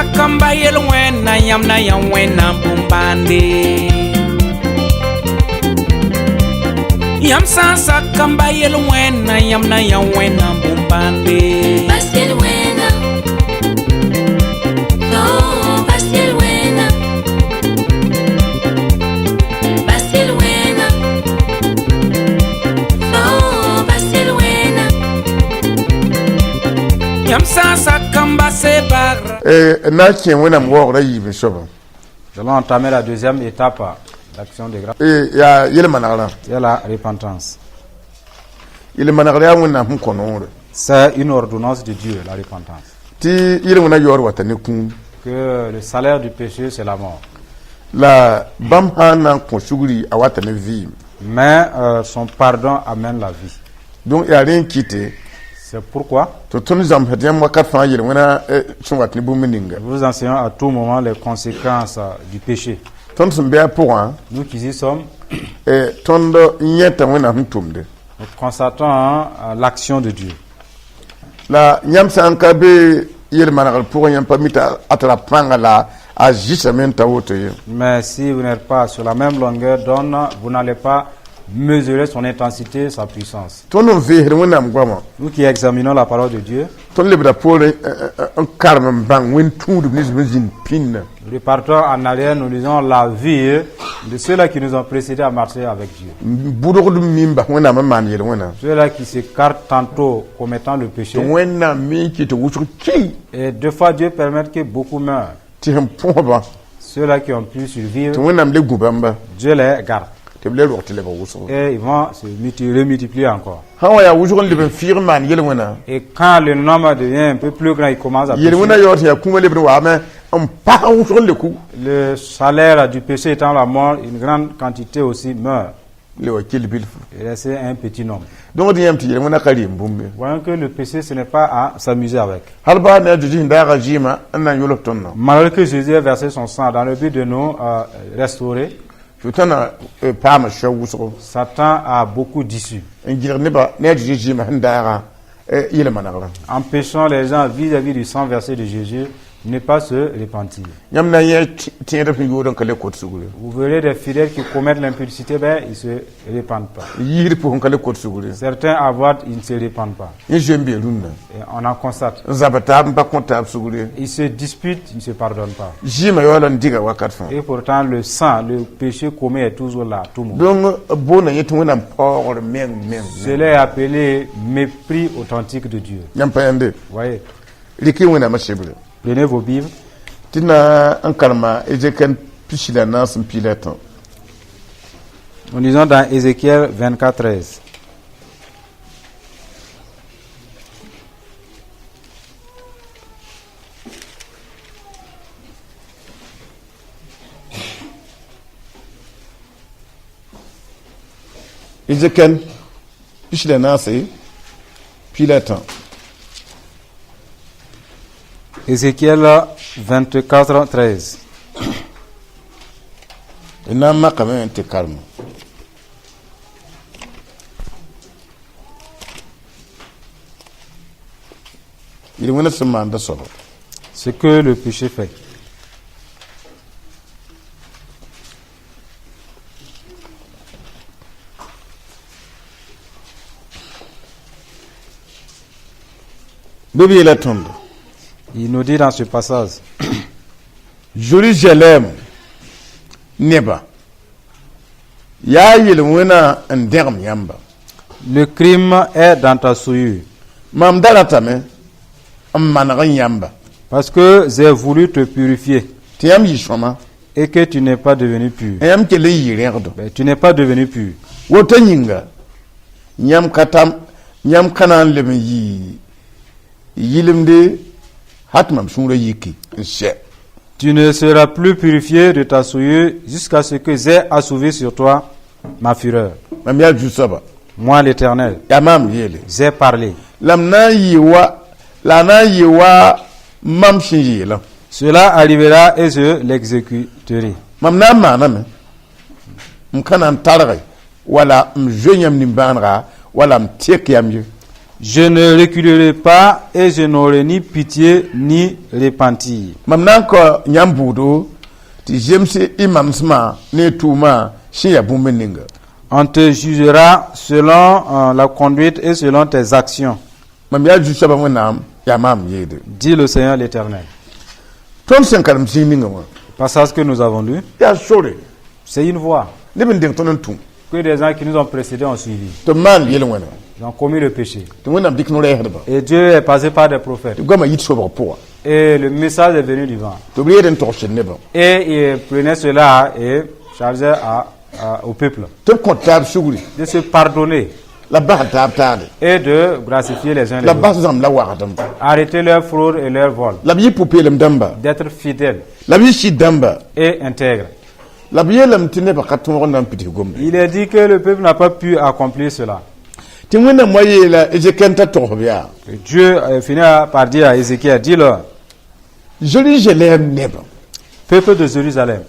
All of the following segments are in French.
sakamba yelwen na yam wena bumbande. Yam sakamba yelwen na yam wena bumbande. Pastel wena, no pastel wena, pastel wena, no pastel wena. Yam sakamba sebar. Na tient wena mwora yibe shoba. Nous allons entamer la deuxième étape d'action de grâce. Ya yele managala. C'est la repentance. Yele managala wena mkono. C'est une ordonnance de Dieu, la repentance. Ti yele wena yor watane kun. Que le salaire du péché, c'est la mort. La bam hana konshuguri awatane vie. Mais son pardon amène la vie. Donc il y a rien quitté. C'est pourquoi To tun zam hadiam wakat fa yele wena chunwatni bumininga. nous enseignons à tout moment les conséquences du péché. Ton sumbe pour Nous qui y sommes, tondo nyeta wena mtumde. nous constatons l'action de Dieu. La nyamsa ankabe yele managal pour nyam pamita atrapanga la agissamenta wote. Mais si vous n'êtes pas sur la même longueur d'onde, vous n'allez pas mesurer son intensité, sa puissance. Tono vehre wena mgwama. Nous qui examinons la parole de Dieu, Ton libra pour un carme bang win tout de mise pin. nous repartons en arrière, nous lisons la vie de ceux-là qui nous ont précédés à marcher avec Dieu. Boudou mimba wena man yele wena. Ceux-là qui s'écartent tantôt commettant le péché. Wena mi ki to wuchu ki Et deux fois Dieu permet que beaucoup meurent. ti pomba. Ceux-là qui ont pu survivre, To wena mle gubamba. Dieu les garde. Te ble ro te le ba wusu. Et ils vont se remultiplier encore. Hawa ya wuchu le ben firman yele wena. Et quand le nombre devient un peu plus grand, il commence à Yele wena pécher. yor ya kuma le wa mais on pa wuchu le ku. Le salaire du péché étant la mort, une grande quantité aussi meurt. Le wa kil bil. Il reste un petit nombre. Donc di yamti yele wena kali mbumbe. Voyons que le péché, ce n'est pas à s'amuser avec. Halba na juji ndara jima anna yolo tonna. Malgré que Jésus ait versé son sang dans le but de nous restaurer, Futana pa ma shaw wusu. Satan a beaucoup d'issues, Ngir ne ba na juji jima ndara yele managala. empêchant les gens vis-à-vis du sang versé de Jésus ne pas se repentir. Nyam na ye tiere fi yodon kale kot sugule. Vous verrez des fidèles qui commettent l'impudicité, ben, ils ne se répandent pas. Yiri pour kale kot sugule. Certains avouent, ils ne se répandent pas. Ye jembe lunna. Et on en constate. Zabata mba konta sugule. Ils se disputent, ils ne se pardonnent pas. Jima yola ndiga wakat fa. Et pourtant, le sang, le péché commis est toujours là, tout le monde. Donc bona yetu wona por men. Cela est appelé mépris authentique de Dieu. Nyam payande. Vous voyez, Liki wona mashebule. prenez vos Bibles. Tina ankalma ejeken pishila nas pileton. Nous lisons dans Ézéchiel 24, 13. Ejeken pishila nas pileton. Ézéchiel 24, 13. Ina makame te kalma. Il wona semanda solo. Ce que le péché fait. Dobi la tondo. Il nous dit dans ce passage, Jérusalem neba ya yele wona nderm yamba le crime est dans ta souillure, mam dalatame amman yamba parce que j'ai voulu te purifier tiam yishoma et que tu n'es pas devenu pur. yam kele yirerdo Ben, tu n'es pas devenu pur. woto nyinga nyam kanan lem yi yilimde hatmam shura yiki she Tu ne seras plus purifié de ta souillure jusqu'à ce que j'ai assouvi sur toi ma fureur. mam ya jusaba Moi, l'Éternel, ya mam yele j'ai parlé. lam na yiwa la na yiwa mam shin yela Cela arrivera et je l'exécuterai. mam na maname mkanan targai wala mjenyam nimbanra wala mtek yamye Je ne reculerai pas et je n'aurai ni pitié ni repentir. mam nan ko nyam budo ti jemsi imam sma ne tuma shi ya bumeninga. On te jugera selon la conduite et selon tes actions, Mam ya ju shaba wonam ya mam yede. dit le Seigneur l'Éternel. Ton sen karam sininga wa. Passage que nous avons lu, Ya sore. c'est une voie Ne ben ding tonon tum. que des gens qui nous ont précédés ont suivi. To man yele wona. Ils ont commis le péché. To wonam dik no leher ba. Et Dieu est passé par des prophètes. To goma yit so ba po. Et le message est venu du vent. To bieden to ne ba. Et il prenait cela et chargeait au peuple To kontab suguri. de se pardonner La ba tab tade. et de gracifier les uns les La ba autres. zam la wa adam. Arrêter leur fraude et leur vol. La bi popelem damba. D'être fidèles La bi shi damba. et intègres. La bi yelam tine ba katon ronam piti gombe. Il est dit que le peuple n'a pas pu accomplir cela. Ti wona moye la ejekenta to bia. Et Dieu finit par dire à Ézéchiel, dis-leur, Joli jelem neba. peuple de Jérusalem,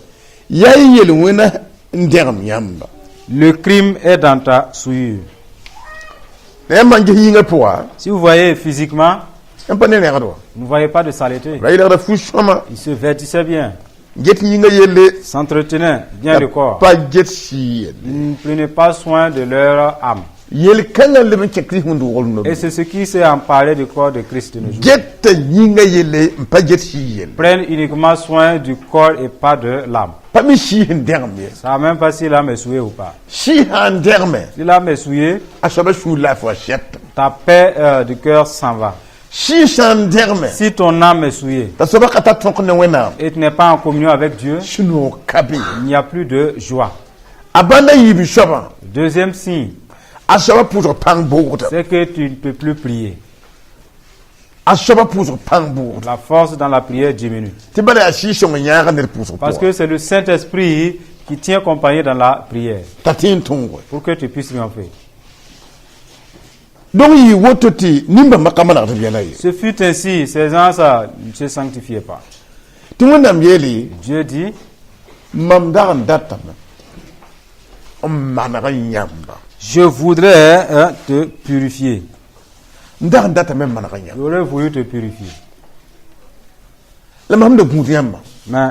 Yayi yel wona nderm yamba. le crime est dans ta souillure. Na man je yinga poa. Si vous voyez physiquement, Empa ne ngado. vous ne voyez pas de saleté. Ra ila da fu shoma. Il se vêtissait bien, Get yinga yelle. s'entretenait bien le corps. Pa get shi. Ils ne prenaient pas soin de leur âme. Yel kala le ben chekri hundu wolno. Et c'est ce qui s'est emparé du corps de Christ de nos jours. Get yinga yelle pa get shi yel. Prennent uniquement soin du corps et pas de l'âme. Pa mi shi nderm ye. Ça même pas si l'âme est souillée ou pas. Shi nderme. Si l'âme est souillée, Asaba shu la fo shet. ta paix du cœur s'en va. Shi nderme. Si ton âme est souillée Ta soba kata tonk ne wena. et tu n'es pas en communion avec Dieu, Shino kabi. il n'y a plus de joie. Abanda yibi shoba. Deuxième signe, Asaba pour pang bourda. c'est que tu ne peux plus prier. Asaba pour pang bourda. La force dans la prière diminue. Tibale ashi shonga nyara ne pour. Parce que c'est le Saint-Esprit qui tient compagnie dans la prière tatin tongo. pour que tu puisses triompher. Donc yi wototi nimba makamana ta biana yi. Ce fut ainsi, ces gens-là ne se sanctifiaient pas. Tungona mieli Dieu dit, mamdaran datana. Manara nyamba. je voudrais te purifier. Ndaran data même manara nyamba. J'aurais voulu te purifier. La mamde gudiyamba. Mais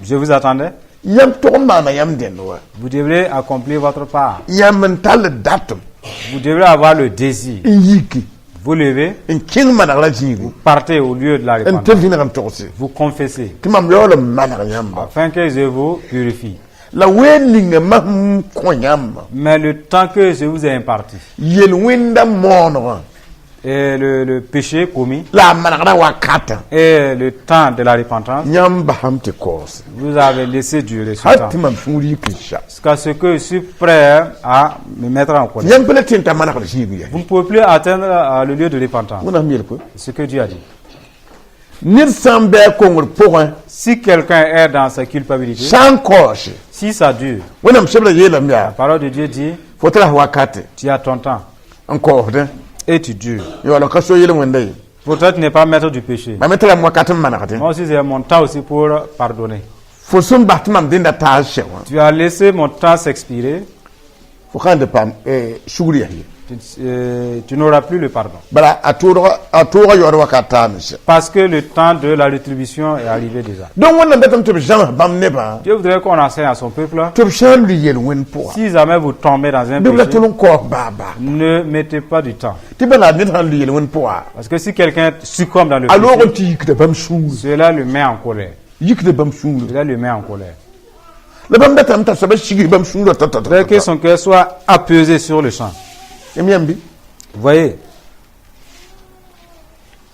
je vous attendais. Yam to mana yam denwa. Vous devrez accomplir votre part. Yam mental datum. Vous devrez avoir le désir. Yiki. Vous levez, En king manara jingi. partez au lieu de la En repentance. tevina kan tokse. Vous confessez Timam yolo manara nyamba. afin que je vous purifie. La welinga mahum konyamba. Mais le temps que je vous ai imparti Yel winda monora. et le péché commis La manara wakata. et le temps de la repentance, Nyamba hamte kose. vous avez laissé durer ce temps. Hatimam shuri kisha. Jusqu'à ce que je suis prêt à me mettre en colère. Yam pele tinta manara jingi. Vous ne pouvez plus atteindre le lieu de repentance. Muna miel ko. C'est ce que Dieu a dit. Nir sambe kongor point Si quelqu'un est dans sa culpabilité, sans cause. si ça dure, Wonam shebla yela la mia. parole de Dieu dit, Fotala wakate. tu as ton temps Encore de. et tu dures. Yo la kaso yela wendai. Peut-être tu n'es pas maître du péché. Ma metala wakate manakate. Moi aussi, j'ai mon temps aussi pour pardonner. Fosum batman dinda ta shewa. Tu as laissé mon temps s'expirer, Fokande pam shuguri yahi. tu n'auras plus le pardon. Bala atura yoro wakata mise. Parce que le temps de la rétribution est arrivé déjà. Donc wonam betam to jam bam neba. Dieu voudrait qu'on enseigne à son peuple, To sham li yel wen po. si jamais vous tombez dans un Bibla péché, tulun ko baba. ne mettez pas du temps. Tibala nit han li yel wen po. Parce que si quelqu'un succombe dans le Alors on péché, ti yikde bam shung. cela le met en colère. Yikde bam shung. Cela le met en colère. Le bam betam ta sabe shigi bam shung ta ta. Faudrait que son cœur soit apaisé sur le champ. Emiambi. Vous voyez,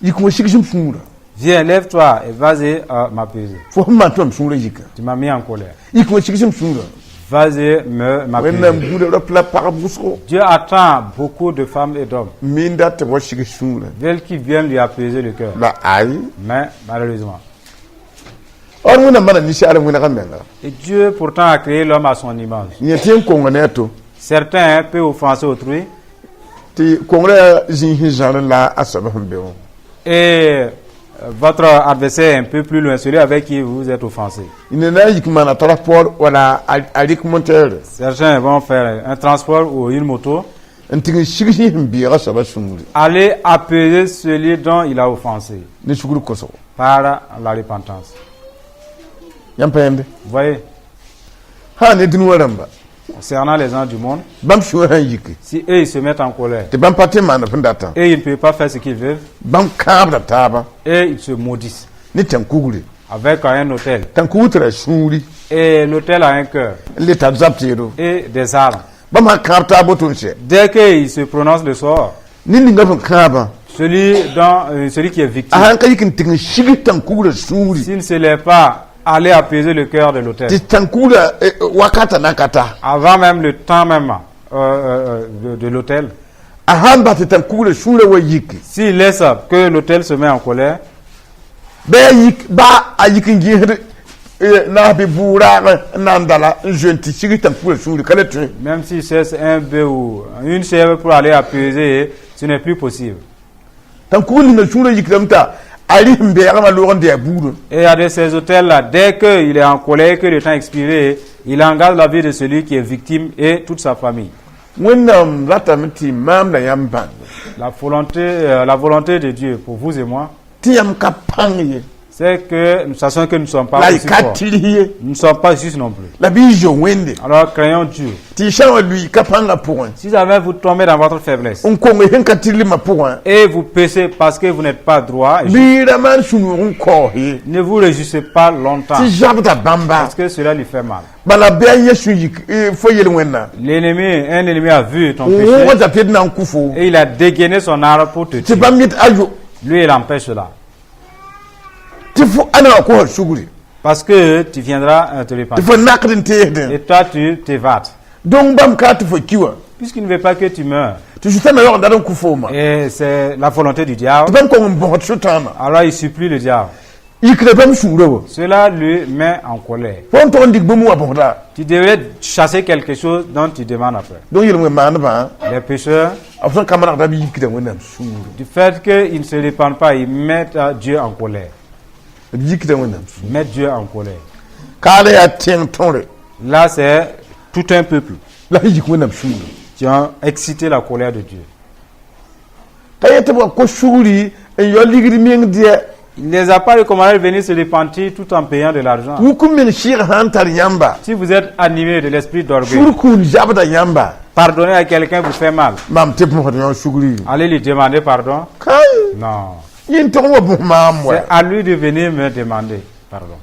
Yikmo shigi shung. viens, lève-toi et vas-y m'apaiser. Fo mantom shung yika. Tu m'as mis en colère. Yikmo shigi shung. Vas-y Wena m'apaiser. mbude la parabusko. Dieu attend beaucoup de femmes et d'hommes. Minda te wa shigi shung. Veulent qui viennent lui apaiser le cœur. La ai. Mais malheureusement. Or muna mana nisi ara muna kamenga. Et Dieu pourtant a créé l'homme à son image. Nyetien kongoneto. Certains peuvent offenser autrui. Ti kongre jinhi jana la asaba mbeo. Et votre adversaire est un peu plus loin, celui avec qui vous êtes offensé. Inena yikmana transport wala alik monteur. Certains vont faire un transport ou une moto. n tɩg n sig sẽn sẽn beega soaba sũuri Allez apaiser celui dont il a offensé ne sugr kosgo par la repentance. yãmb pa yẽmbe Vous voyez, sã ne dũni wã rãmba concernant les gens du monde, bãmb sũur sãn yike si eux ils se mettent en colère tɩ bãmb pa tɩ n maan b sẽn datã et ils ne peuvent pas faire ce qu'ils veulent bãmb kãabda taaba et ils se maudissent ne tẽn-kugre avec un autel. tẽn-kugr tɩ ra sũuri Et l'autel a un cœur n le tar zab teedo et des armes. bãmb sã kãab taab woto n sɛ Dès qu'il se prononce le sort, ne ninga sẽn kãabã celui qui est a victime, sãn ka yik n tɩg n sig tẽn-kugrã sũuri s'il ne se lève pas, aller apaiser le cœur de l'autel. tɩ tẽn-kugrã wakata na ka ta Avant même le temps même de l'autel, a sãn bas tɩ tẽn-kugrã sũurã wa yike s'il laisse que l'autel se met en colère, ba a yik n gẽesd naas bɩ buuraag n na n dala n zoen tɩ sig tẽn-kugrã sũuri ka le tõe même s'il cherche un bœuf ou une chèvre pour aller apaiser, ce n'est plus possible. tẽn-kugr ninga sũurã yikdame t'a a rɩs n beegame a loog n dɩ a buudã Et il y a de ces hôtels-là, dès qu'il est en colère, que le temps est expiré, il engage la vie de celui qui est victime et toute sa famille. wẽnnaam ratame tɩ maam la yãmb bãng La volonté de Dieu pour vous et moi, tɩ yãmb ka pãng ye c'est que nous sachons que nous ne sommes pas la y aussi ka forts. tɩrs ye Nous ne sommes pas justes non plus. la bɩ y zo wẽnde Alors craignons Dieu. tɩ y sã n wa lui ka pãngã pʋgẽ Si jamais vous tombez dans votre faiblesse n kong sẽn ka tɩrlmã pʋgẽ et vous péchez parce que vous n'êtes pas droit, bɩ ra maan sũ-noog n kaoos ye ne vous réjouissez pas longtemps tɩ zabda bãmba parce que cela lui fait mal. bala bɩ a yẽ sũ-yik fo yel wẽnnaam Un ennemi a vu ton n péché wõgda tɩ d na n kʋ fo et il a dégainé son arme pour te tɩ tuer. bãmb yet ayo Lui, il empêche cela. tɩ fo a na wa kosã sugri Parce que tu viendras te tɩ repentir. fo nakd n teesdẽ Et toi, tu t'évades. donc bãmb kaa tɩ fo ki wã Puisqu'il ne veut pas que tu meurs. tɩ sʋtãmbã yaoogda d n kʋ foomã Et c'est la volonté du tɩ diable. bãmb kong n bõsd sʋtãambã Alors il supplie le diable. yikra bãmb sũurã wa Cela lui met en colère. fo n tog n dig bũmb wã bõsda Tu devrais chasser quelque chose dont tu demandes après. donc yel-wẽ maandbã Les pécheurs, b sẽn ka manegda b yikda wẽnnaam sũurã du fait qu'ils ne se répandent pas, ils mettent Dieu en colère. b yikda wẽnnaam sũurã Ils mettent Dieu en colère. kaala yaa tẽng tõre Là, c'est tout un peuple la sẽn yik wẽnnaam sũurã qui a excité la colère de Dieu. t'a yet b wa kos sugri n yao ligd meng dɩɛ Il ne les a pas recommandé de venir se repentir tout en payant de l'argent. wuk n meng sɩɩg sã n tar yãmba Si vous êtes animé de l'esprit d'orgueil, sugr kũun zabda yãmba pardonnez à quelqu'un vous fait mal. mam tɩ b mõsd yõ sugri Allez lui demander pardon. kai Non. yẽn tog n wa bõs maam wa C'est à lui de venir me demander pardon.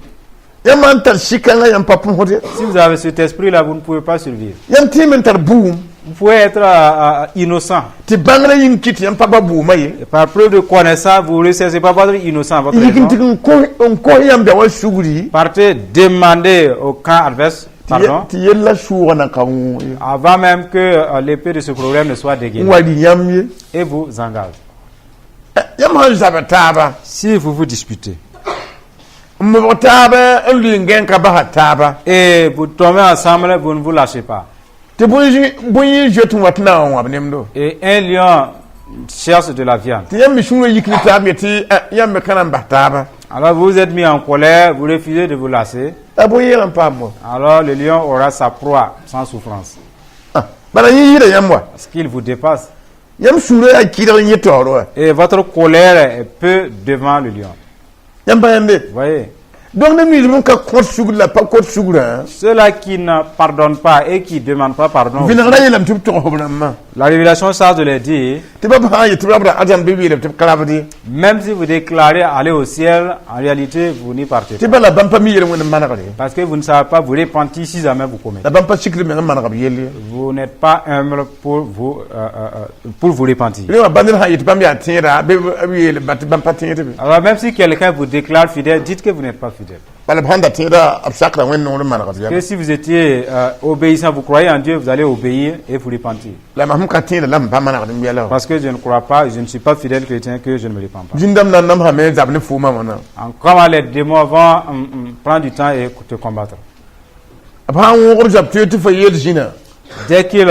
yãmb n tar sɩkãngã yãmb pa põsd ye Si vous avez cet esprit-là, vous ne pouvez pas survivre. yãmb tɩɩm n tar buum Vous pouvez être innocent. tɩ bãngrã yĩng kɩt yãmb pa ba buumã ye Et par preuve de connaissance, vous ne recherchez pas votre innocent à votre yik n raison. tɩg n kos yãmb ya wa sugri Partez demander au camp adverse pardon tɩ yella sʋʋgã na ka wõ ye avant même que l'épée de ce problème ne soit n dégainée wa rɩ yãmb ye et vous engage. yãmb sãn zab taaba Si vous vous disputez n mebg taaba n lʋɩ n gẽn ka basa taaba et vous tombez ensemble, vous ne vous lâchez pas. tɩ bõe-yɩ zoet n wa tɩ na n wãb nemdo Et un lion cherche de la viande. tɩ yãmb me sũurã yikri taab ye tɩ yãmb me ka na n bas taaba Alors vous êtes mis en colère, vous refusez de vous lasser. a bõe-yɛg n paam wa Alors le lion aura sa proie sans souffrance. bala yẽ yɩɩda yãmb wa Parce qu'il vous dépasse. yãmb sũurã yaa kɩdg n yẽ taoor wa Et votre colère est peu devant le lion. yãmb pa yãmbe Vous voyez? donc ne miism n ka kõt sugr la pa kõt sugrã Ceux-là qui ne pardonnent pas et qui ne demandent pas pardon. vɩnegdã yeelame tɩ b togs b rãmbã La révélation charge de les dire, tɩ ba b sã n yetɩ b rabda adam bɩ b yeelame tɩ b ka rabde même si vous déclarez aller au ciel, en réalité, vous n'y partez tɩ pas. bala bãmb pa mi yel wẽnd n manegre Parce que vous ne savez pas vous repentir si jamais vous commettez. la bãmb pa sikr meng n maneg b yell ye Vous n'êtes pas humble pour vous repentir. rẽ wã bãnd d sã n yetɩ bãmb yaa tẽeda b yeel ba tɩ bãmb pa tẽedbe Alors même si quelqu'un vous déclare fidèle, dites que vous n'êtes pas fidèle. bala b sãn da tẽeda b sakra wẽnd noor n maneg b Que yɛm si vous étiez obéissant, vous croyez en Dieu, vous allez obéir et vous repentir. la mam sẽn ka tẽeda la m pa manegd n yɛla Parce que je ne crois pas, je ne suis pas fidèle chrétien, que je ne me répands pas. zĩndame na n namsame zab ne fʋʋmã wãna Comment les démons vont prendre du temps et te combattre. b sã n wõgd zab toe tɩ fa yeel zĩna Dès qu'ils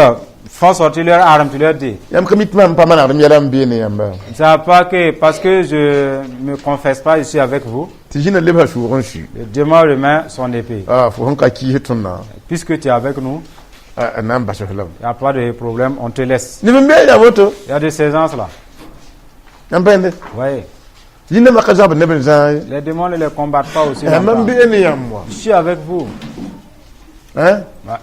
font sortir leur arme, tu leur dis. yãmb ka mi tɩ mam pa manegd m yɛla n beene yãmba Ils ne savent pas que parce que je ne me confesse pas, je suis avec vous. tɩ zĩna lebsa sʋʋg n sui Le démon remet son épée. fo sẽn ka kiis tõndã Puisque tu es avec nous, nan ba sohlam Il n'y a pas de problème, on te laisse. ni mbe ya woto Il y a de ces gens-là. yampende Vous voyez, yinna makazaba ne ben zai les démons ne les combattent pas aussi. man longtemps. bi eni yamwa Je suis avec vous. hein Ouais.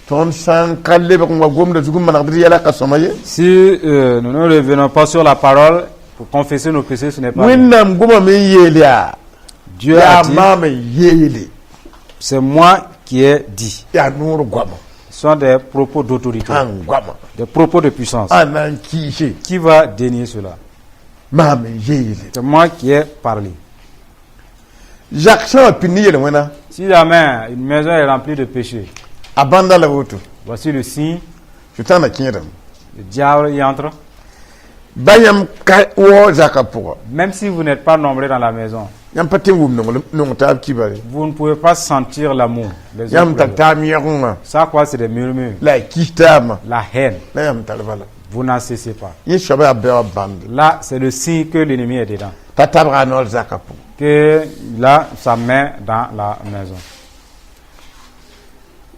ton san kalle ba ko gomda zugum man ngadi yala kasomaye Si nous ne revenons pas sur la parole pour confesser nos péchés, ce n'est pas bien. winnam goma me yelia Dieu a ya dit, mama yeli c'est moi qui ai dit. ya nuru gwama Ce sont des propos d'autorité, an gwama des propos de puissance. anan kishi Qui va dénier cela? mama yeli C'est moi qui ai parlé. Jacques sa pini yele wena Si jamais une maison est remplie de péchés, abanda la woto voici le signe, jutana kinyedam le diable y entre. bayam ka wo zaka pour Même si vous n'êtes pas nombreux dans la maison, yam patin wum non ta kibare vous ne pouvez pas sentir l'amour. Les uns yam pour les autres. ta miyarunga Ça, quoi, c'est des murmures, la kitama la haine. la yam talvala Vous n'en cessez pas. yi shoba abba band Là, c'est le signe que l'ennemi est dedans. ta tabra no zaka pour Que là, sa main dans la maison.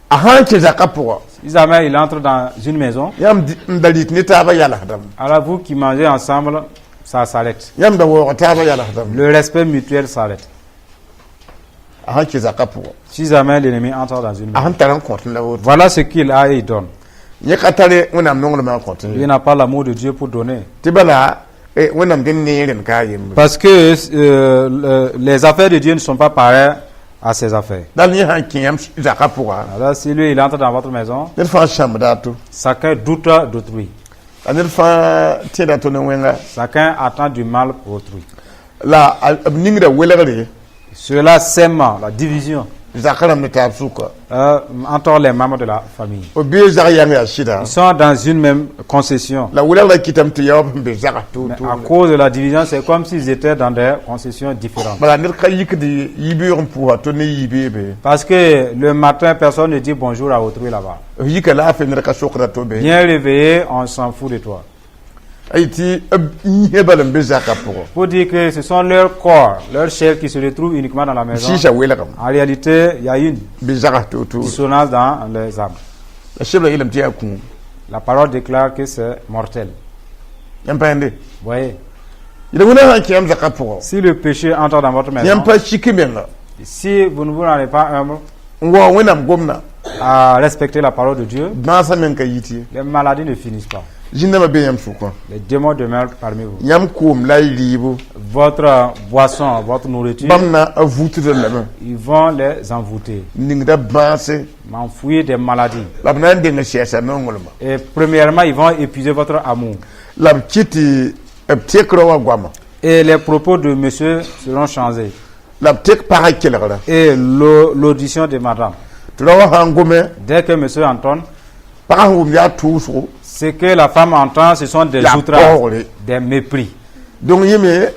ahanche zaka pour Si jamais il entre dans une maison, yam ndalit ni taba yala hadam alors vous qui mangez ensemble, ça s'arrête. yam da wo taba yala hadam Le respect mutuel s'arrête. ahanche zaka pour Si jamais l'ennemi entre dans une maison. ahan taran compte la woto Voilà ce qu'il a et il donne. ye katare wonam non ma compte Il n'a pas l'amour de Dieu pour donner. tibala e wonam den ne ren ka yim Parce que les affaires de Dieu ne sont pas pareilles à ses affaires. dal ni han kiyam zaka pour Alors si lui, il entre dans votre maison, ne fa sham datu chacun doute d'autrui. anil fa tida to no wenga Chacun attend du mal pour autrui. la ningra welegre Cela sème la division zakaram ne tab suka entre les membres de la famille. o be zaka yanga shida Ils sont dans une même concession. la welegre kitam to yawb be zaka to Mais to à cause de la division, c'est comme s'ils étaient dans des concessions différentes. bala nir ka yikdi yibirum pour to ne yibe Parce que le matin, personne ne dit bonjour à autrui là-bas. yika la fe nir ka sokra to be Bien réveillé, on s'en fout de toi. ayti hebalam be zaka pour Pour dire que ce sont leurs corps, leur chair qui se retrouvent uniquement dans la maison. shisha welegam En réalité, il y a une be zaka to dissonance dans les âmes. la shebla ilam tiya kun La parole déclare que c'est mortel. yam pande Vous voyez, ila wona han kiyam zaka pour si le péché entre dans votre maison, yam pa shikimenga si vous ne vous rendez pas humble ngo wonam gomna à respecter la parole de Dieu, nasa men ka yiti les maladies ne finissent pas. jinna be yam suko Les démons demeurent parmi vous. yam kum la libu Votre boisson, votre nourriture, bamna avutu de la ils vont les envoûter, ningda banse m'enfouir des maladies. labna de shesa nongolma Et premièrement, ils vont épuiser votre amour. lab chiti abtekro wa gwama Et les propos de monsieur seront changés. lab tek para kelera Et l'audition de madame. tulawa hangome Dès que monsieur entend, para hum ya tusu ce que la femme entend, ce sont des La outrages, parole. des mépris. donc yeme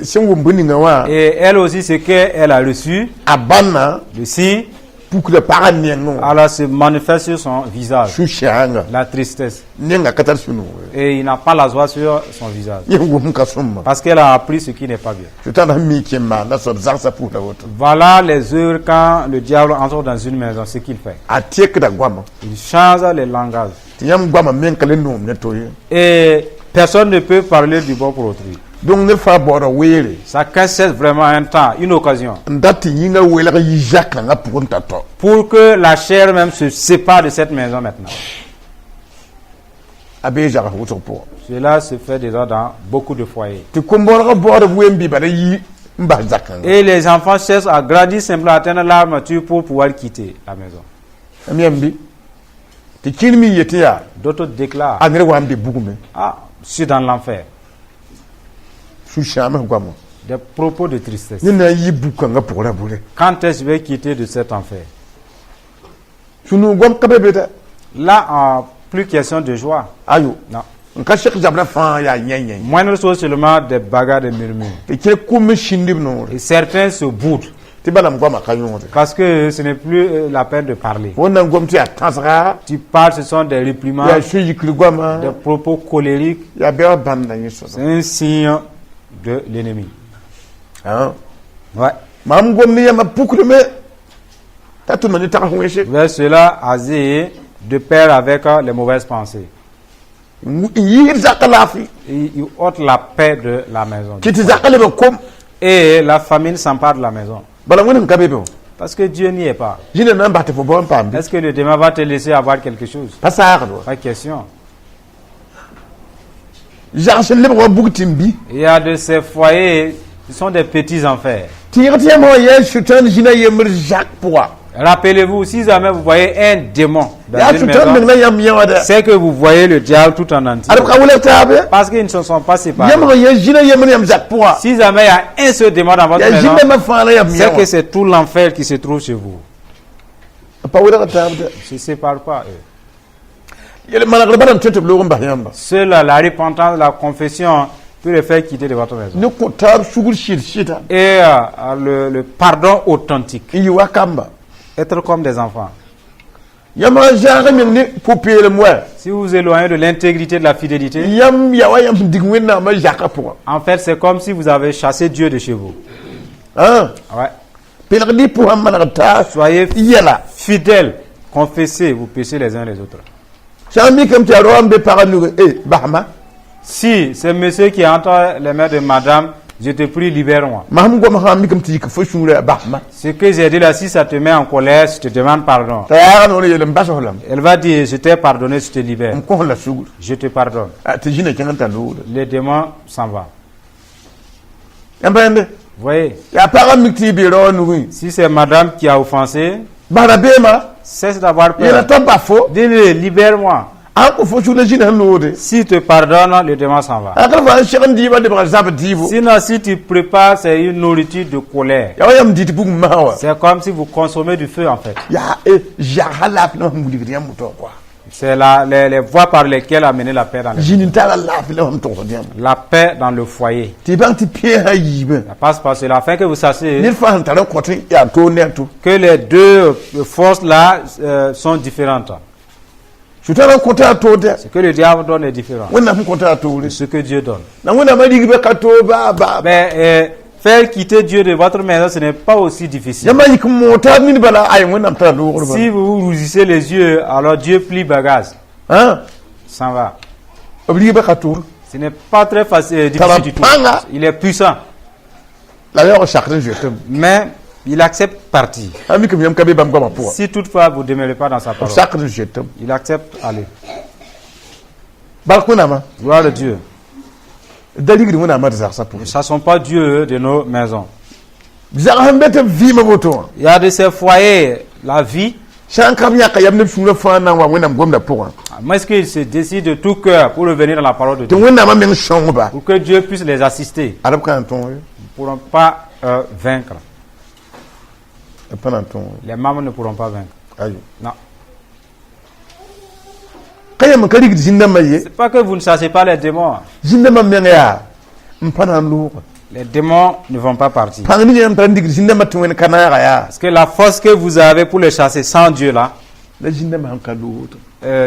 singum buninga wa Et elle aussi, ce qu'elle a reçu, abanna le signe, pukle para nengo alors se manifeste sur son visage, shushanga la tristesse. nenga katar sunu Et il n'a pas la joie sur son visage. yengum kasumma Parce qu'elle a appris ce qui n'est pas bien. tutana mi kema na so zaksa puta woto Voilà les heures quand le diable entre dans une maison, ce qu'il fait. atek da gwama Il change les langages. tiyam gwama men kale nom ne toye Et personne ne peut parler du bon pour autrui. donc ne fa boro wele Chacun cesse vraiment un temps, une occasion, ndati yinga welega yijaka nga pukunta to pour que la chair même se sépare de cette maison maintenant. abe jaka wuto po Cela se fait déjà dans beaucoup de foyers. ti kumbora boro wembi bara yi mba zakanga Et les enfants cherchent à grandir simplement, à atteindre l'armature pour pouvoir quitter la maison. amyambi ti kinmi yetia D'autres déclarent, anere wambe bugume ah, je suis dans l'enfer. su shama gwamo Des propos de tristesse. nina yi bukanga pora bule Quand est-ce que je vais quitter de cet enfer? sunu gwam kabebeta Là, plus question de joie. ayo Non. nka shek jabra fa ya nyenyen Moindre chose seulement des bagarres, des murmures. ti kire kumme shindib no Et certains se boudent ti balam gwama kanyonde parce que ce n'est plus la peine de parler. wona gwam ti atasra Tu parles, ce sont des réprimands, ya shuyi kiri gwama des propos colériques. ya be banda yeso C'est un signe de l'ennemi. ah Ouais. mam gwam ni yama pukrume ta tout mani ta ko yeshe Vers cela, Asie, de pair avec les mauvaises pensées. yir zakalafi Il ôte la paix de la maison. kiti zakale be kom Et la famine s'empare de la maison. bala ngone ngabe be Parce que Dieu n'y est pas. jine nan batte fo bon pambi Est-ce que le démon va te laisser avoir quelque chose? pasar do Pas question. jarsen le bo bugtimbi Il y a de ces foyers qui sont des petits enfers. tirti mo ye shutan jina yemr jak poa Rappelez-vous, si jamais vous voyez un démon dans ya une shutan maison, na yam yawada c'est que vous voyez le diable tout en entier. ar ka wala tabe Parce qu'ils ne se sont pas séparés. yamro ye jina yemr yam jak poa Si jamais il y a un seul démon dans votre ya maison, jina ma fala yam c'est yawa que c'est tout l'enfer qui se trouve chez vous. pa wala tabe Ils ne se séparent pas, eux. yele manakle badan tetem lo ngomba yamba Seule la repentance, la confession peut les faire quitter de votre maison. ne ko tab sugur shita Et le pardon authentique. yi wakamba Être comme des enfants. yamra jara men ne popele moi Si vous vous éloignez de l'intégrité, de la fidélité, yam yawa yam digwenna ma jaka poa en fait, c'est comme si vous avez chassé Dieu de chez vous. hein Ouais. pelgdi pour manakta Soyez yela fidèles, confessez vos péchés les uns les autres. Sami kam ti aro ambe paranu bahma Si c'est monsieur qui est entre les mains de madame, je te prie, libère-moi. maham go ma mi kam ti ko foshura bahma Ce que j'ai dit là, si ça te met en colère, je te demande pardon. ta no yele mbasolam Elle va dire, je t'ai pardonné, je te libère. ko la sugur Je te pardonne. te jina kenganta lo Les démons s'en vont. yambende Vous voyez, ya para mikti bi ro nu si c'est madame qui a offensé, bara bema cesse d'avoir yela peur. to bafo Dis-le, libère-moi. an ko foshura jina no de S'il te pardonne, le démon s'en va. akal fa shekhan diba de ba zab dibo Sinon, si tu prépares, c'est une nourriture de colère. ya yam dit bug mawa C'est comme si vous consommez du feu, en fait. ya ja halaf no mudi yam to quoi C'est les voies par lesquelles amener la paix dans les... jinin tala laf la am to diam La paix dans le foyer. ti bang ti pie ha yibe Ça passe par cela, afin que vous sachiez nil fa hantara kotin ya to ne to que les deux forces-là sont différentes. sutara kota to de Ce que le diable donne est différent wonna fu kota to de ce que Dieu donne. na wonna ma digi be ka to ba Mais faire quitter Dieu de votre maison, ce n'est pas aussi difficile. yama yik mota ni bala ay wonna ta do ko Si vous vous rougissez les yeux, alors Dieu plie bagage. hein S'en va. obli be ka to Ce n'est pas très facile, difficile du tout. Talapanga. Il est puissant. la yo chakre je t'aime Mais il accepte partir. ami kum yam ka be bam ko ma po Si toutefois vous ne demeurez pas dans sa parole, chakre je t'aime il accepte aller. bal kuna ma Gloire de Dieu. daligi wonna ma za sa po Ne chassons pas Dieu de nos maisons. bizarre hambe te vi ma boto Il y a de ces foyers, la vie. shan kam ya ka yam ne fu na fa na wa wonna gomda po Moi, est-ce qu'il se décide de tout cœur pour revenir dans la parole de te Dieu, wonna ma men shon ba pour que Dieu puisse les assister. arab kan ton Ils ne pourront pas vaincre. pas nan ton Les mamans ne pourront pas vaincre. ayo Non. kayam ka digi jinna maye C'est pas que vous ne chassez pas les démons. jinna ma men ya mpana lu Les démons ne vont pas partir. pangni yam tan digi jinna ma tun kana ga ya Parce que la force que vous avez pour les chasser sans Dieu là, la jinna ma hanka lu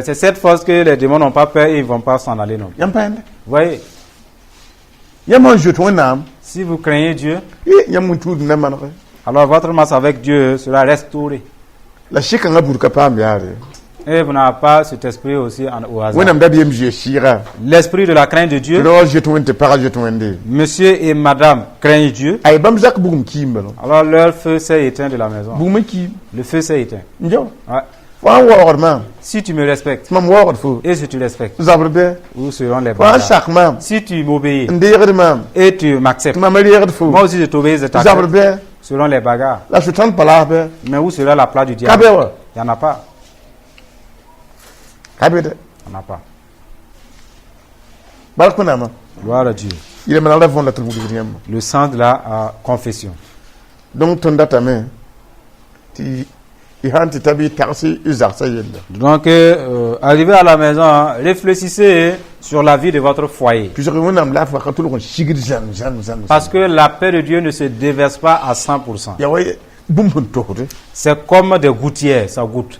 c'est cette force que les démons n'ont pas peur et ils ne vont pas s'en aller non. yam pande Vous voyez, yam je to nam si vous craignez Dieu, yam mutu na man alors votre masse avec Dieu sera restaurée. la shika nga burka pam yare Et vous n'avez pas cet esprit aussi au hasard. wonam dabi yam je shira L'esprit de la crainte de Dieu, lo je to wente para je to wende monsieur et madame craignent Dieu, ay bam zak bugum kimbalo alors leur feu s'est éteint de la maison. bugum kim Le feu s'est éteint. njo Ouais. wa wa ma Si tu me respectes mam wa fu et si tu respectes, zabrbe où seront les wa bagages? shak mam Si tu m'obéis ndeyir mam et tu m'acceptes, mam riyir fu moi aussi je t'obéis et t'accepte, zabrbe seront les bagarres. la sultan pala be Mais où sera la place du diable? kabewa Il n'y en a pas. kabede Il n'y en a pas. balkuna ma Gloire à Dieu. il est malade von la tribu de yam Le sang de la confession. donc ton data me ti i hanti tabi taxi uzar sayel Donc, arrivez à la maison, hein, réfléchissez sur la vie de votre foyer. puis je wonam la fa katul ko shigir jan Parce que la paix de Dieu ne se déverse pas à 100%. ya way bum bum tohde C'est comme des gouttières, ça goûte.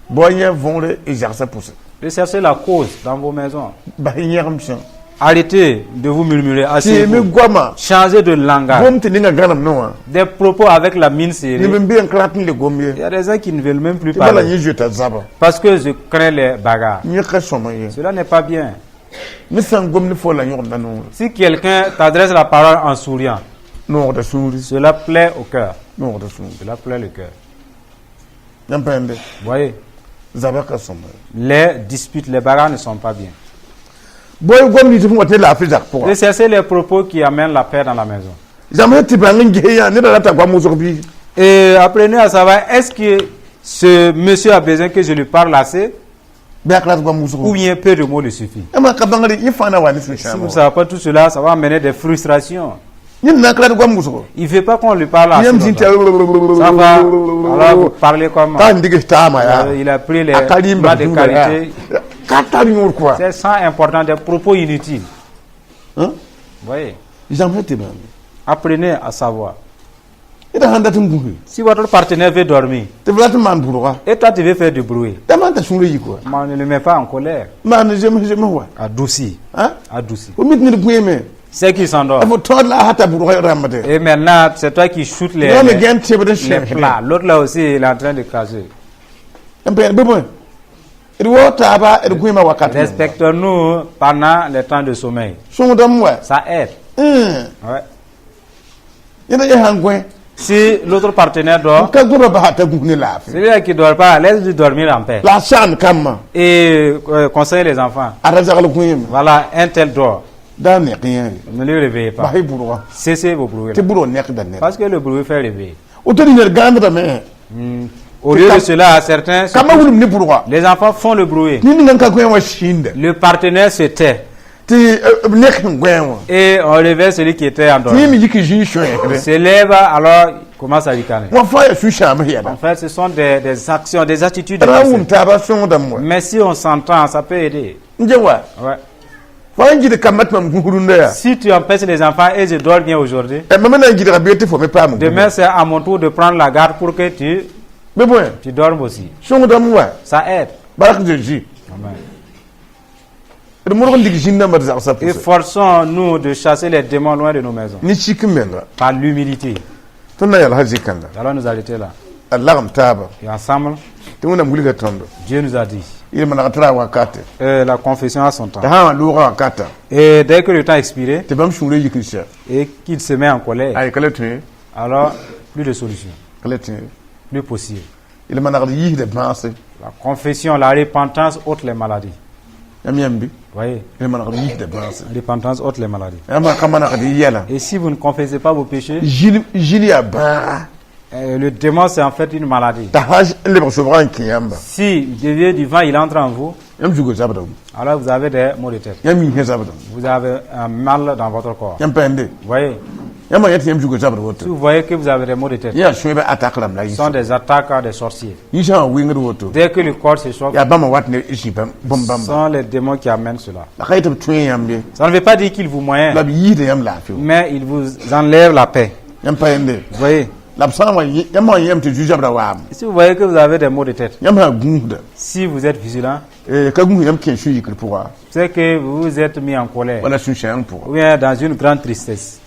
boyen vont le uzar sa pousse Recherchez la cause dans vos maisons. ba yam chan Arrêtez de vous murmurer. ti mi Asseyez-vous. goma Changez de langage. gom ti ninga ganam no Des propos avec la mine ni serrée. mi bien klatin le gomye Il y a des gens qui ne veulent même plus ti bala parler. ni jeta zaba Parce que je crains les bagarres. ni ka somoye Cela n'est pas bien. mi san gom ni fo la yor nanu Si quelqu'un t'adresse la parole en souriant, no da suri cela plaît au cœur. no da suri Cela plaît le cœur. yampende Vous voyez, zaba ka somoye les disputes, les bagarres ne sont pas bien. boy gom ni ti fu wote la fi jak pour Cessez les propos qui amènent la paix dans la maison. jamais ti bangin geya ni da ta gwa muso bi Et apprenez à savoir, est-ce que ce monsieur a besoin que je lui parle assez be aklat gwa muso ou bien peu de mots le suffit? ama ka bangari ifana wa ni fi Si vous shamo ne savez pas tout cela, ça va amener des frustrations. ni na aklat gwa muso Il ne veut pas qu'on lui parle assez. yam longtemps. jinta Ça va, alors vous parlez comme... ta ndige tama ya Il a pris les akali plats de qualité. ka ta ni ngor quoi C'est sans important, des propos inutiles. hein Vous voyez, jamais ti bang apprenez à savoir. ida handa tun guhi Si votre partenaire veut dormir, te vlat man buruga et toi tu veux faire du bruit, dama ta sunu yi quoi mais ne le mets pas en colère. man je me wa Adouci. hein Adouci. o mit ni gueme C'est qui s'endort. afo tod la hata buruga ramade Et maintenant, c'est toi qui shootes les, non me les, gen te beden les chef plats. L'autre là aussi, il est en train de craser. ampe be bon it wota ba it guema wakati Respectons-nous pendant les temps de sommeil. sunu dam wa Ça aide. Ouais. ina ya hangwe Si l'autre partenaire dort, ka gura ba hata guni la fi celui-là qui ne dort pas, laisse-lui dormir en paix. la shan kamma Et conseille les enfants. ara jagal guema Voilà, un tel dort. da ne qiyan Ne le réveillez ba pas. hay buruga Cessez vos bruits. te buro nek da ne Parce que le bruit fait réveiller. o to ni ne ganda me Au lieu de cela, certains, kama wulum ni buruga les enfants font le bruit. ni ni nganka guema shinde Le partenaire se tait. ti nek guema Et on réveille celui qui était ni endormi. mi yiki jin shwe Il se lève, alors il commence à ricaner. wa fa ya su shama ya da En fait, ce sont des actions, des attitudes. rawun ta ba sunu dam wa Mais si on s'entend, ça peut aider. nje wa Ouais. fa ngi de kamat mam gurunda ya Si tu empêches les enfants et je dors bien aujourd'hui, e mama na ngi de rabete fo me pa mu demain c'est à mon tour de prendre la garde pour que be bon tu dormes aussi. sunu dam wa Ça aide. barak de ji Amen. de mo ngi jinna mar za sa Efforçons-nous de chasser les démons loin de nos maisons ni chikimenga par l'humilité. tonna ya alhaji kanga Nous allons nous arrêter là. Allah gam taba Et ensemble, tuna muliga tondo Dieu nous a dit. il mana tra wakate La confession a son temps. ta ha lu wakata Et dès que le temps est expiré te bam shule yikisha et qu'il se met en colère, ay kala tu alors plus de solution, kala tu plus possible. il mana yi de banse La confession, la repentance ôte les maladies. yam yambi Vous voyez, il mana yi de banse la repentance ôte les maladies. ama kamana kadi yala Et si vous ne confessez pas vos péchés, jili ya ba le démon c'est en fait une maladie. ta haj le ba souverain kiyamba Si Dieu du vent il entre en vous, yam jugo zabada alors vous avez des maux de tête. yam yi zabada Vous avez un mal dans votre corps. yam pende Vous voyez, yam yati yam jugo zabada si woto vous voyez que vous avez des maux de tête, ya shwe ba ataklam la ce yi sont des attaques des sorciers. yi sha winga woto Dès que le corps se chauffe, ya bama wat ne ishi bam bam ce bam sont les démons qui amènent cela. la kayta tuen yam be Ça ne veut pas dire qu'ils vous moyennent, la yi de yam la fi mais ils vous enlèvent la paix. yam pende Vous voyez, la psa wa yam ma yam te jujabra wa si vous voyez que vous avez des maux de tête, yam ha gunda si vous êtes vigilant, ka gun yam ken shu yikri pour c'est que vous vous êtes mis en colère wala shu shan pour ou bien dans une grande tristesse.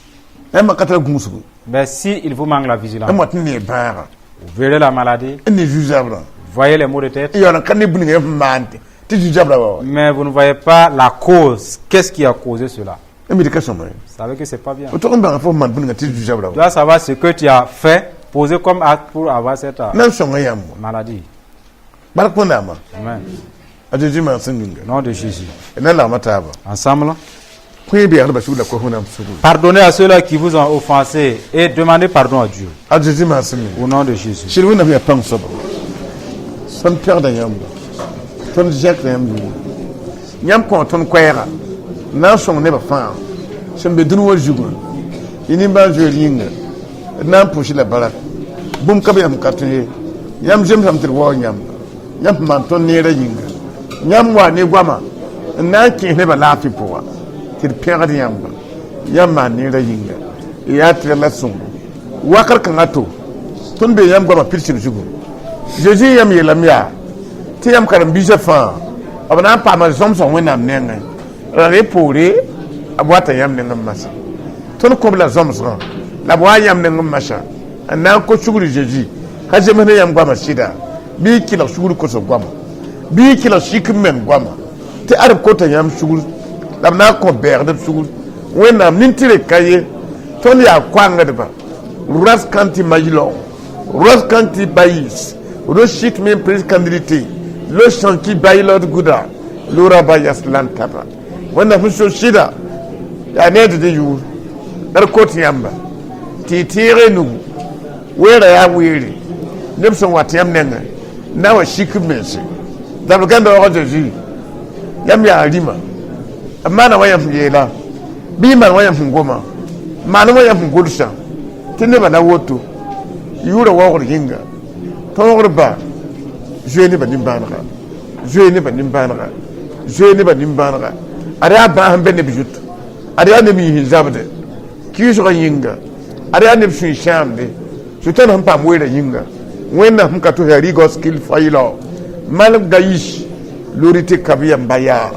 yam ma katra gun su Mais si il vous manque la vigilance, yam wat ne bara vous verrez la maladie, ne jujabra vous voyez les maux de tête, ya na kan ne bun yam mante te jujabra wa mais vous ne voyez pas la cause. Qu'est-ce qui a causé cela? yam de ka somo Vous savez que c'est pas bien. o to ba fo man bun te jujabra Tu dois savoir ce que tu as fait, posé comme acte pour avoir cette nan songa yam maladie. barak na ma Amen. ajeji ma singinga Au nom de Jésus. na la mata ba Ensemble, point bi arba su la ko hunam su pardonnez à ceux-là qui vous ont offensé et demandez pardon à Dieu. ajeji ma singinga Au nom de Jésus. shirwu na ya pang so son père da yam ton jek da yam yam ko ton kwera na song ne ba fa sembe dunu wa jugu ini ba jori yinga na pushi la barak bum ka yam katye yam jem sam tir wo yam man ton ne ra yinga yam wa ne gwama na ke ne ba lafi poa tir père da yam ma ne ra yinga ya tir la sung wakar kan ato ton be yam gwama pirchir jugu jeji yam yelam ya ti yam karam bija fa abana pa ma som som wenam nenga re pore abwata yam ne ngam masa ton ko la zomsra la bwa yam ne ngam masa anan ko shuguri jeji haje mena yam gwa masida bi kila shuguri ko so gwama bi kila shikmen gwama te arab ko ta yam shuguri lamna ko ber de shuguri wena mintire kaye ton ya kwanga de ba ras kanti majilo ras kanti bayis ro shit men pres candidate lo shanki bayilod guda lura bayas lantaba wanda fuso shida ya ne da yu dar koti yamba titire nu wera ya wiri nemson watiyam nenga na wa shikmense da ganda wa jeji yam ya alima amma na wayam yela bi man wayam ngoma man wayam ngulsa tinne bana woto yura wa yinga to ba jeune ba nimbanaka jeune ba nimbanaka jeune ba nimbanaka ara ba han benne bijut ara ne mi hizabde ki so yinga ara ne bi shamde sutan han pa moira yinga wenna hum ka to ya rigo skill failo mal gayish lorite kabiya mbaya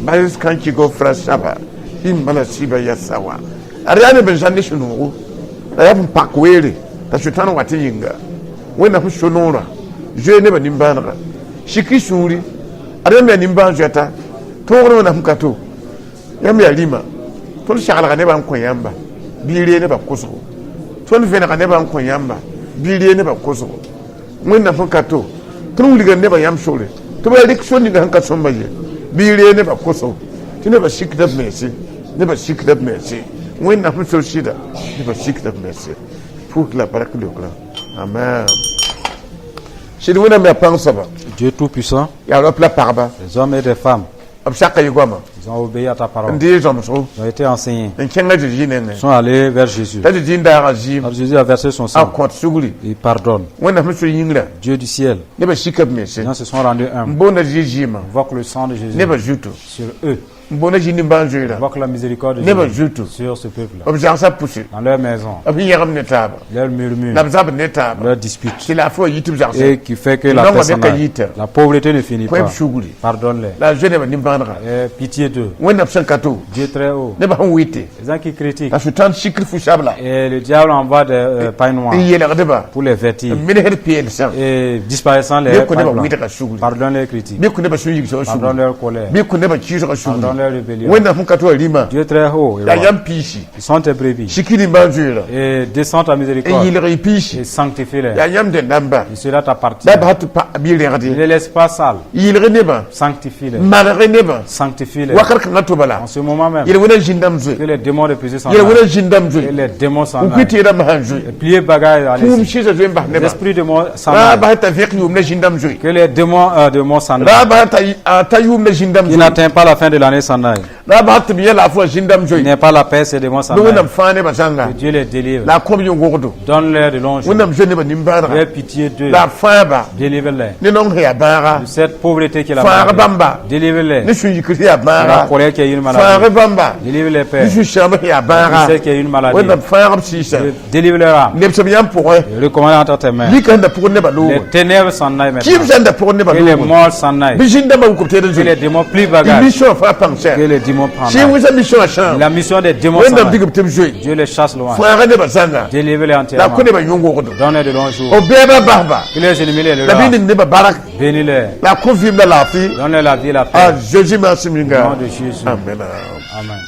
bayis kanki go frasaba him mana siba ya sawa ara ne ben jande shunu ya pa kwere ta sutan wati yinga wenna hu shonora je ne ba nimbanaka shiki shuri ara me nimban jeta togro na mkato yam ya lima ton shagala ne ban ko yamba biire ne ba kuso ton vena ne ban ko yamba biire ne ba kuso mun na mkato ton liga ne ba yam shore to ba dik shoni ga hanka somba je biire ne ba kuso tine ba shikda mesi ne ba shikda mesi mun na mso shida ne ba shikda mesi pour la baraka de Dieu. Amen. Dieu tout-puissant, les hommes et les femmes, ils ont obéi à ta parole. Ils ont été enseignés. Ils sont allés vers Jésus. Alors Jésus a versé son sang. Il pardonne. Dieu du ciel. Les gens se sont rendus humbles. On voit que le sang de Jésus sur eux. On voit que la miséricorde de Jésus sur ce peuple dans leur maison, leur murmure, leur dispute, et qui fait que la pauvreté ne finit pas. Pardonne-les. Pitié d'eux. Dieu très haut. Les gens qui critiquent. Et le diable envoie des pailles noires pour les vêtir. Et disparaissant les pailles blanches. Pardonne les critiques. Pardonne leur colère. Pardonne leur rébellion. Dieu très haut. Ils sont tes brebis. Et descends ta miséricorde. Et sanctifie-les. Et cela t'appartient. Ne les laisse pas sales. Sanctifie-les. Sanctifie-les. En ce moment même, que les démons de péché s'en aillent. Que les démons s'en aillent. Et plier bagaille à l'esprit. Les esprits de mort s'en aillent. Que les démons s'en aillent. Qui n'atteint pas la fin de l'année s'en aille. Il n'y a pas la paix, ces démons s'en aillent. Que Dieu les délivre. Donne-leur de longs jours. Aie pitié d'eux. Délivre-les. De cette pauvreté qui est là-bas. Délivre-les. De la colère qui a une maladie. Délivre-les, Père. De celle qui a une maladie. Délivre-leur âme. Et recommande entre tes mains. Les ténèbres s'en aillent maintenant. Que les morts s'en aillent. Que les démons plient bagage. Que les démons prennent. La mission des démons s'en aille. Dieu les chasse loin. Délivre-les entièrement. Donne-les de longs jours. Que les ennemis les leurrent. Bénis-les. Donne-les la vie et la paix. Jésus merci. Au nom de Jésus. Amen. Amen.